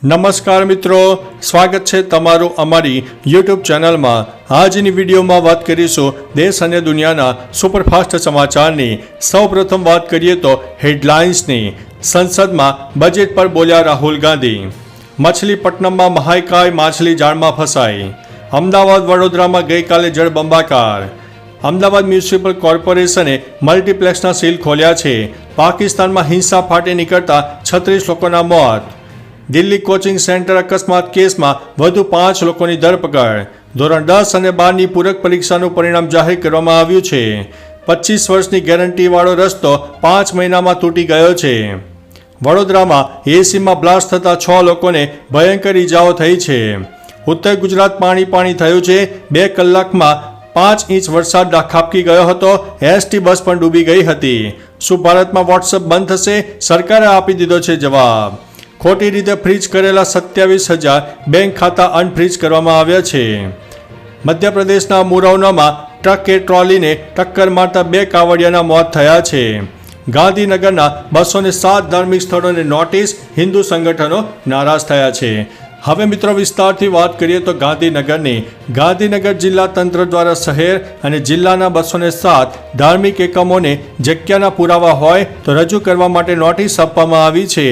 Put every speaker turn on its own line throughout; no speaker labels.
નમસ્કાર મિત્રો, સ્વાગત છે તમારું અમારી યુટ્યુબ ચેનલમાં। આજની વિડીયોમાં વાત કરીશું દેશ અને દુનિયાના સુપરફાસ્ટ સમાચારની। સૌપ્રથમ વાત કરીએ તો હેડલાઇન્સની। સંસદમાં બજેટ પર બોલ્યા રાહુલ ગાંધી। મછલીપટ્ટનમમાં મહાકાય માછલી જાળમાં ફસાઈ। અમદાવાદ વડોદરામાં ગઈકાલે જળબંબાકાર। અમદાવાદ મ્યુનિસિપલ કોર્પોરેશને મલ્ટીપ્લેક્સના સીલ ખોલ્યા છે। પાકિસ્તાનમાં હિંસા ફાટી નીકળતા 36 લોકોના મોત। દિલ્હી કોચિંગ સેન્ટર અકસ્માત કેસમાં વધુ 5 લોકોની ધરપકડ। ધોરણ 10 અને 12ની પૂરક પરીક્ષાનું પરિણામ જાહેર કરવામાં આવ્યું છે। 25 વર્ષની ગેરંટીવાળો રસ્તો 5 મહિનામાં તૂટી ગયો છે। વડોદરામાં એસીમાં બ્લાસ્ટ થતાં 6 લોકોને ભયંકર ઈજાઓ થઈ છે। ઉત્તર ગુજરાત પાણી થયું છે। 2 કલાકમાં 5 ઇંચ વરસાદ ખાબકી ગયો હતો। એસટી બસ પણ ડૂબી ગઈ હતી। શું ભારતમાં વોટ્સઅપ બંધ થશે? સરકારે આપી દીધો છે જવાબ। ખોટી રીતે ફ્રીઝ કરેલા 27,000 બેંક ખાતા અનફ્રીઝ કરવામાં આવ્યા છે। મધ્યપ્રદેશના મુરૌનામાં ટ્રકે ટ્રોલીને ટક્કર મારતા 2 કાવડિયાના મોત થયા છે। ગાંધીનગરના 207 ધાર્મિક સ્થળોને નોટિસ, હિન્દુ સંગઠનો નારાજ થયા છે। હવે મિત્રો વિસ્તારથી વાત કરીએ તો ગાંધીનગરની। ગાંધીનગર જિલ્લા તંત્ર દ્વારા શહેર અને જિલ્લાના 207 ધાર્મિક એકમોને જગ્યાના પુરાવા હોય તો રજૂ કરવા માટે નોટિસ આપવામાં આવી છે।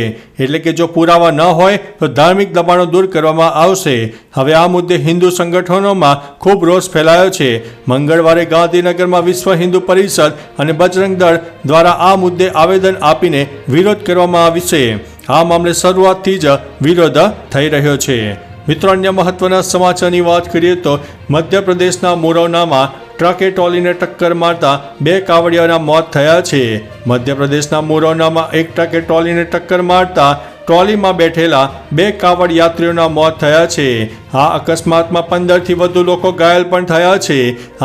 એટલે કે જો પુરાવા ન હોય તો ધાર્મિક દબાણો દૂર કરવામાં આવશે। હવે આ મુદ્દે હિન્દુ સંગઠનોમાં ખૂબ રોષ ફેલાયો છે। મંગળવારે ગાંધીનગરમાં વિશ્વ હિન્દુ પરિષદ અને બજરંગ દળ દ્વારા આ મુદ્દે આવેદન આપીને વિરોધ કરવામાં આવશે। આ મામલે શરૂઆતથી જ વિરોધ થઈ રહ્યો છે। મિત્રો, અન્ય મહત્વના સમાચારની વાત કરીએ તો મધ્યપ્રદેશના મુરૌનામાં ટ્રકે ટ્રોલીને ટક્કર મારતા 2 કાવડિયાના મોત થયા છે। મધ્યપ્રદેશના મુરૌનામાં એક ટ્રકે ટ્રોલીને ટક્કર મારતા ટ્રોલીમાં બેઠેલા 2 કાવડ યાત્રીઓના મોત થયા છે। આ અકસ્માતમાં 15થી વધુ લોકો ઘાયલ પણ થયા છે।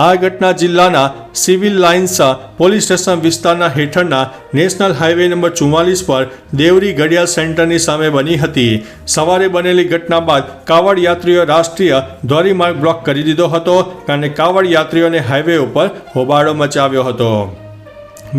આ ઘટના જિલ્લાના સિવિલ લાઇન્સ પોલીસ સ્ટેશન વિસ્તારના હેઠળના નેશનલ હાઈવે નંબર 44 પર દેવરી ઘડિયાળ સેન્ટરની સામે બની હતી। સવારે બનેલી ઘટના બાદ કાવડ યાત્રીઓ રાષ્ટ્રીય ધોરીમાર્ગ બ્લોક કરી દીધો હતો, કારણ કે કાવડ યાત્રીઓને હાઈવે ઉપર હોબાળો મચાવ્યો હતો।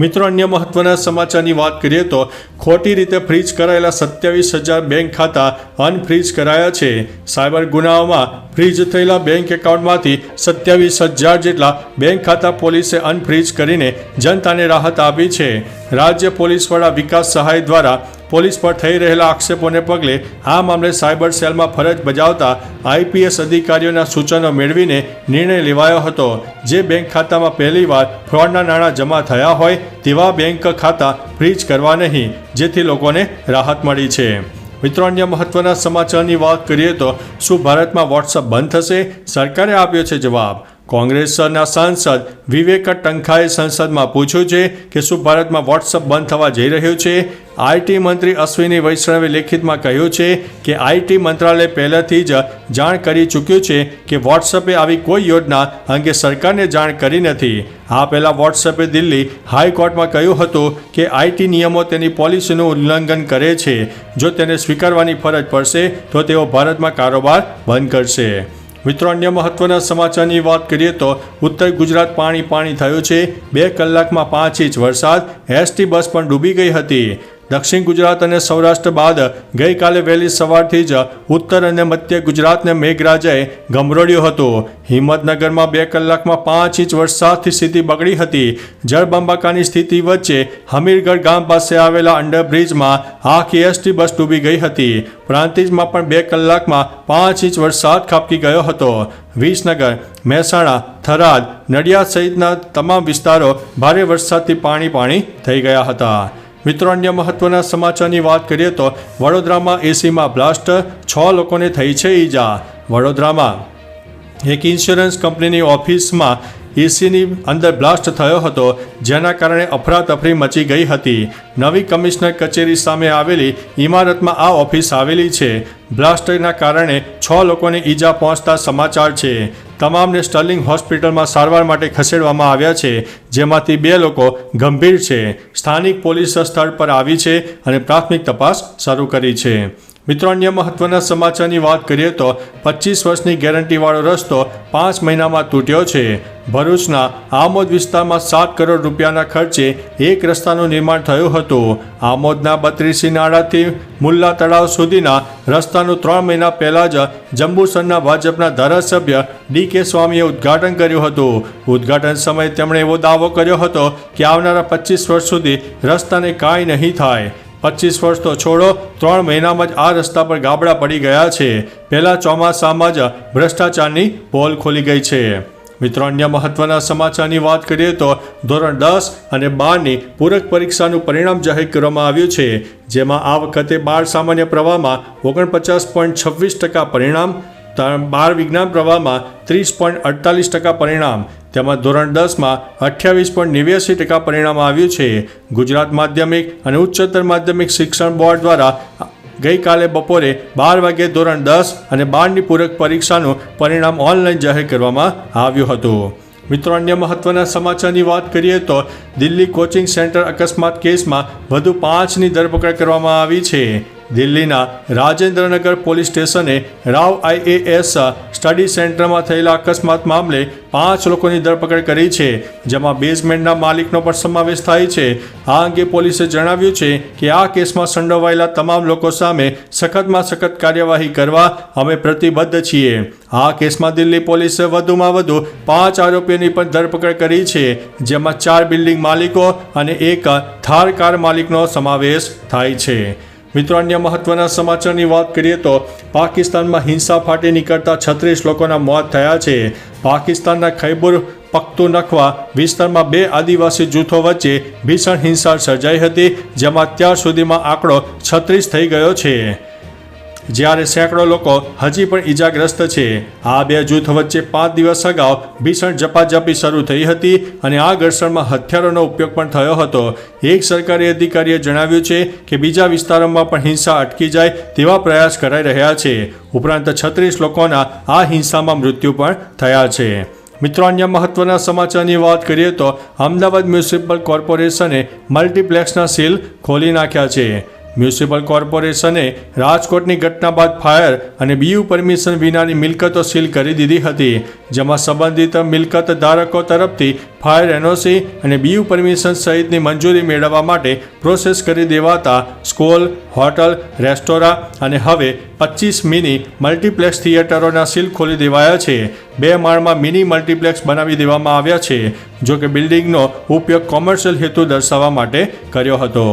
મિત્રો, અન્ય મહત્વના સમાચારની વાત કરીએ તો ખોટી રીતે ફ્રીઝ કરાયેલા 27,000 બેંક ખાતા અનફ્રીઝ કરાયા છે। સાયબર ગુનાઓમાં ફ્રીઝ થયેલા બેંક એકાઉન્ટમાંથી 27,000 જેટલા બેંક ખાતા પોલીસે અનફ્રીઝ કરીને જનતાને રાહત આપી છે। રાજ્ય પોલીસ વડા વિકાસ સહાય દ્વારા પોલીસ પર થઈ રહેલા આક્ષેપોને પગલે આ મામલે સાયબર સેલમાં ફરજ બજાવતા આઈપીએસ અધિકારીઓના સૂચનો મેળવીને નિર્ણય લેવાયો હતો। જે બેંક ખાતામાં પહેલીવાર ફ્રોડના નાણાં જમા થયા હોય તેવા બેંક ખાતા ફ્રીઝ કરવા નહીં, જેથી લોકોને રાહત મળી છે। મિત્રો, અન્ય મહત્વના સમાચારની વાત કરીએ તો શું ભારતમાં વોટ્સઅપ બંધ થશે? સરકારે આપ્યો છે જવાબ। કોંગ્રેસના સાંસદ વિવેક ટંકાએ સંસદમાં પૂછ્યું છે કે શું ભારતમાં વોટ્સઅપ બંધ થવા જઈ રહ્યું છે? આઈટી મંત્રી અશ્વિની વૈષ્ણવે લેખિતમાં કહ્યું છે કે આઈટી મંત્રાલય પહેલાથી જ જાણ કરી ચૂક્યું છે કે વોટ્સઅપે આવી કોઈ યોજના અંગે સરકારને જાણ કરી નથી। આ પહેલાં વોટ્સઅપે દિલ્હી હાઈકોર્ટમાં કહ્યું હતું કે આઈટી નિયમો તેની પોલિસીનું ઉલ્લંઘન કરે છે। જો તેને સ્વીકારવાની ફરજ પડશે તો તેઓ ભારતમાં કારોબાર બંધ કરશે। મિત્રો, અન્ય મહત્વના સમાચારની વાત કરીએ તો ઉત્તર ગુજરાત પાણી થયું છે। 2 કલાકમાં 5 ઇંચ વરસાદ। એસટી બસ પણ ડૂબી ગઈ હતી। દક્ષિણ ગુજરાત અને સૌરાષ્ટ્ર બાદ ગઈકાલે વહેલી સવારથી જ ઉત્તર અને મધ્ય ગુજરાતને મેઘરાજાએ ગમરોડ્યું હતું। હિંમતનગરમાં 2 કલાકમાં 5 ઇંચ વરસાદથી સ્થિતિ બગડી હતી। જળબંબાકારની સ્થિતિ વચ્ચે હમીરગઢ ગામ પાસે આવેલા અંડરબ્રિજમાં આખી એસટી બસ ડૂબી ગઈ હતી। પ્રાંતિજમાં પણ 2 કલાકમાં 5 ઇંચ વરસાદ ખાબકી ગયો હતો। વિસનગર, મહેસાણા, થરાદ, નડિયાદ સહિતના તમામ વિસ્તારો ભારે વરસાદથી પાણી થઈ ગયા હતા। મિત્રો, અન્ય મહત્વના સમાચારની વાત કરીએ તો વડોદરામાં એસીમાં બ્લાસ્ટ, 6 લોકોને થઈ છે ઈજા। વડોદરામાં એક ઇન્સ્યોરન્સ કંપનીની ઓફિસમાં એસીની અંદર બ્લાસ્ટ થયો હતો, જેના કારણે અફરાતફરી મચી ગઈ હતી। નવી કમિશનર કચેરી સામે આવેલી ઇમારતમાં આ ઓફિસ આવેલી છે। બ્લાસ્ટના કારણે 6 લોકોને ઈજા પહોંચતા સમાચાર છે। તમામને સ્ટર્લિંગ હોસ્પિટલમાં સારવાર માટે ખસેડવામાં આવ્યા છે, જેમાંથી 2 લોકો ગંભીર છે। સ્થાનિક પોલીસ સ્થળ પર આવી છે અને પ્રાથમિક તપાસ શરૂ કરી છે। મિત્રો, અન્ય મહત્વના સમાચારની વાત કરીએ તો 25 વર્ષની ગેરંટીવાળો રસ્તો 5 મહિનામાં તૂટ્યો છે. ભરૂચના આમોદ વિસ્તારમાં 7 કરોડ રૂપિયાના ખર્ચે એક રસ્તાનું નિર્માણ થયું હતું. આમોદના 32 નાળાથી મુલ્લા તળાવ સુધીના રસ્તાનું 3 મહિના પહેલા જ જંબુસરના ભાજપના ધારાસભ્ય ડી.કે. સ્વામીએ ઉદ્ઘાટન કર્યું હતું. ઉદ્ઘાટન સમયે તેમણે એવો દાવો કર્યો હતો કે આવનારા 25 વર્ષ સુધી રસ્તાને કાંઈ નહીં થાય. 25 વર્ષ તો છોડો, 3 મહિનામાં જ આ રસ્તા પર ગાબડા પડી ગયા છે. પહેલા ચોમાસામાં જ ભ્રષ્ટાચારની પોલ ખોલી ગઈ છે. મિત્રો, અન્ય મહત્વના સમાચારની વાત કરીએ તો ધોરણ 10 અને 12ની પૂરક પરીક્ષાનું પરિણામ જાહેર કરવામાં આવ્યું છે. જેમાં આ વખતે 12 સામાન્ય પ્રવાહમાં 49.26% પરિણામ, 12 વિજ્ઞાન પ્રવાહમાં 30.48% પરિણામ, તેમાં ધોરણ 10માં 28.89% પરિણામ આવ્યું છે. ગુજરાત માધ્યમિક અને ઉચ્ચતર માધ્યમિક શિક્ષણ બોર્ડ દ્વારા ગઈકાલે બપોરે 12 વાગ્યે ધોરણ 10 અને 12ની પૂરક પરીક્ષાનું પરિણામ ઓનલાઈન જાહેર કરવામાં આવ્યું હતું. મિત્રો, અન્ય મહત્વના સમાચારની વાત કરીએ તો દિલ્હી કોચિંગ સેન્ટર અકસ્માત કેસમાં વધુ 5ની ધરપકડ કરવામાં આવી છે. દિલ્હીના રાજેન્દ્રનગર પોલીસ સ્ટેશને રાવ IAS સ્ટડી સેન્ટરમાં થયેલા અકસ્માત મામલે 5 લોકોની ધરપકડ કરી છે. જેમાં બેઝમેન્ટના માલિકનો પણ સમાવેશ થાય છે. આ અંગે પોલીસે જણાવ્યું છે કે આ કેસમાં સંડોવાયેલા તમામ લોકો સામે સખતમાં સખત કાર્યવાહી કરવા અમે પ્રતિબદ્ધ છીએ. આ કેસમાં દિલ્હી પોલીસે વધુમાં વધુ 5 આરોપીઓની પણ ધરપકડ કરી છે. જેમાં 4 બિલ્ડિંગ માલિકો અને 1 થાર કાર માલિકનો સમાવેશ થાય છે. મિત્રો, અન્ય મહત્વના સમાચારની વાત કરીએ તો પાકિસ્તાનમાં હિંસા ફાટી નીકળતા 36 લોકોના મોત થયા છે. પાકિસ્તાનના ખૈબર પખ્તુનખ્વા વિસ્તારમાં 2 આદિવાસી જૂથો વચ્ચે ભીષણ હિંસા સર્જાઈ હતી. જેમાં અત્યાર સુધીમાં આંકડો 36 થઈ ગયો છે, જ્યારે સેંકડો લોકો હજી પણ ઈજાગ્રસ્ત છે. આ 2 જૂથ વચ્ચે 5 દિવસ અગાઉ ભીષણ ઝપાઝપી શરૂ થઈ હતી અને આ ઘર્ષણમાં હથિયારોનો ઉપયોગ પણ થયો હતો. એક સરકારી અધિકારીએ જણાવ્યું છે કે બીજા વિસ્તારોમાં પણ હિંસા અટકી જાય તેવા પ્રયાસ કરાઈ રહ્યા છે. ઉપરાંત 36 લોકોના આ હિંસામાં મૃત્યુ પણ થયા છે. મિત્રો, અન્ય મહત્વના સમાચારની વાત કરીએ તો અમદાવાદ મ્યુનિસિપલ કોર્પોરેશને મલ્ટીપ્લેક્સના સીલ ખોલી નાખ્યા છે. મ્યુનિસિપલ કોર્પોરેશને રાજકોટની ઘટના બાદ ફાયર અને BU પરમિશન વિનાની મિલકતો સીલ કરી દીધી હતી. જેમાં સંબંધિત મિલકત ધારકો તરફથી ફાયર NOC અને BU પરમિશન સહિતની મંજૂરી મેળવવા માટે પ્રોસેસ કરી દેવાતા સ્કૂલ, હોટલ, રેસ્ટોરાં અને હવે 25 મિની મલ્ટીપ્લેક્સ થિયેટરોના સીલ ખોલી દેવાયા છે. 2 માળમાં મિની મલ્ટીપ્લેક્સ બનાવી દેવામાં આવ્યા છે. જોકે બિલ્ડિંગનો ઉપયોગ કોમર્શિયલ હેતુ દર્શાવવા માટે કર્યો હતો.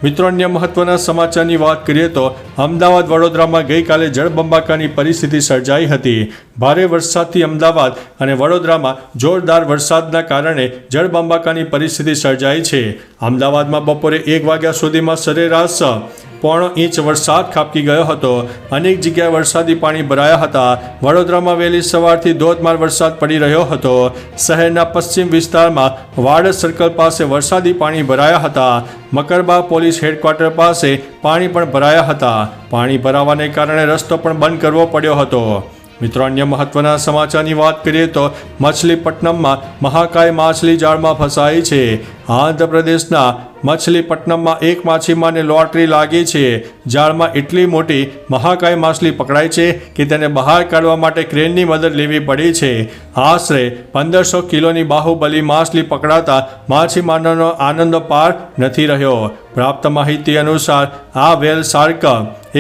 મિત્રો, અન્ય મહત્વના સમાચારની વાત કરીએ તો અમદાવાદ વડોદરામાં ગઈકાલે જળબંબાકારની પરિસ્થિતિ સર્જાઈ હતી. ભારે વરસાદથી અમદાવાદ અને વડોદરામાં જોરદાર વરસાદના કારણે જળબંબાકારની પરિસ્થિતિ સર્જાઈ છે. અમદાવાદમાં બપોરે 1 વાગ્યા સુધીમાં સરેરાશ 1.5 ઇંચ વરસાદ ખાબકી ગયો હતો. અનેક જગ્યાએ વરસાદી પાણી ભરાયા હતા. વડોદરામાં વહેલી સવારથી ધોધમાર વરસાદ પડી રહ્યો હતો. શહેરના પશ્ચિમ વિસ્તારમાં વાડજ સર્કલ પાસે વરસાદી પાણી ભરાયા હતા. મકરબા પોલીસ હેડક્વાર્ટર પાસે પાણી પણ ભરાયા હતા. પાણી ભરાવાને કારણે રસ્તો પણ બંધ કરવો પડ્યો હતો. મિત્રો, અન્ય મહત્વના સમાચારની વાત કરીએ તો મછલીપટ્ટનમમાં મહાકાય માછલી જાળમાં ફસાઈ છે. આંધ્રપ્રદેશના મછલીપટ્ટનમમાં એક માછીમારને લોટરી લાગી છે. જાળમાં એટલી મોટી મહાકાય માછલી પકડાઈ છે કે તેને બહાર કાઢવા માટે ક્રેનની મદદ લેવી પડી છે. આશરે 1500 કિલોની બાહુબલી માછલી પકડાતા માછીમારનો આનંદ પાર નથી રહ્યો. પ્રાપ્ત માહિતી અનુસાર આ વેલ શાર્ક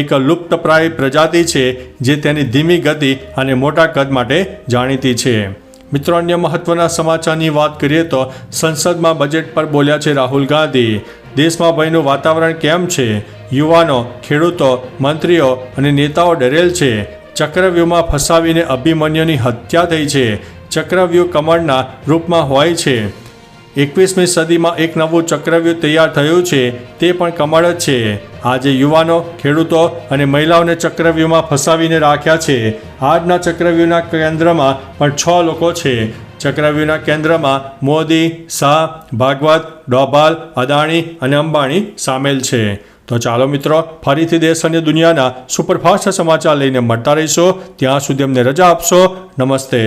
એક લુપ્તપ્રાય પ્રજાતિ છે જે તેની ધીમી ગતિ અને મોટા કદ માટે જાણીતી છે. મિત્રો, અન્ય મહત્વના સમાચારની વાત કરીએ તો સંસદમાં બજેટ પર બોલ્યા છે રાહુલ ગાંધી. દેશમાં ભયનું વાતાવરણ કેમ છે? યુવાનો, ખેડૂતો, મંત્રીઓ અને નેતાઓ ડરેલ છે. ચક્રવ્યૂહમાં ફસાવીને અભિમન્યુની હત્યા થઈ છે. ચક્રવ્યૂહ કમળના રૂપમાં હોય છે. 21મી સદીમાં એક નવું ચક્રવ્યૂહ તૈયાર થયું છે, તે પણ કમળ જ છે. આજે યુવાનો, ખેડૂતો અને મહિલાઓને ચક્રવ્યૂહમાં ફસાવીને રાખ્યા છે. આજના ચક્રવ્યૂહના કેન્દ્રમાં પણ 6 લોકો છે. ચક્રવ્યૂહના કેન્દ્રમાં મોદી, શાહ, ભાગવત, ડોભાલ, અદાણી અને અંબાણી સામેલ છે. તો ચાલો મિત્રો, ફરીથી દેશ અને દુનિયાના સુપરફાસ્ટ સમાચાર લઈને મળતા રહીશો. ત્યાં સુધી અમને રજા આપશો. નમસ્તે.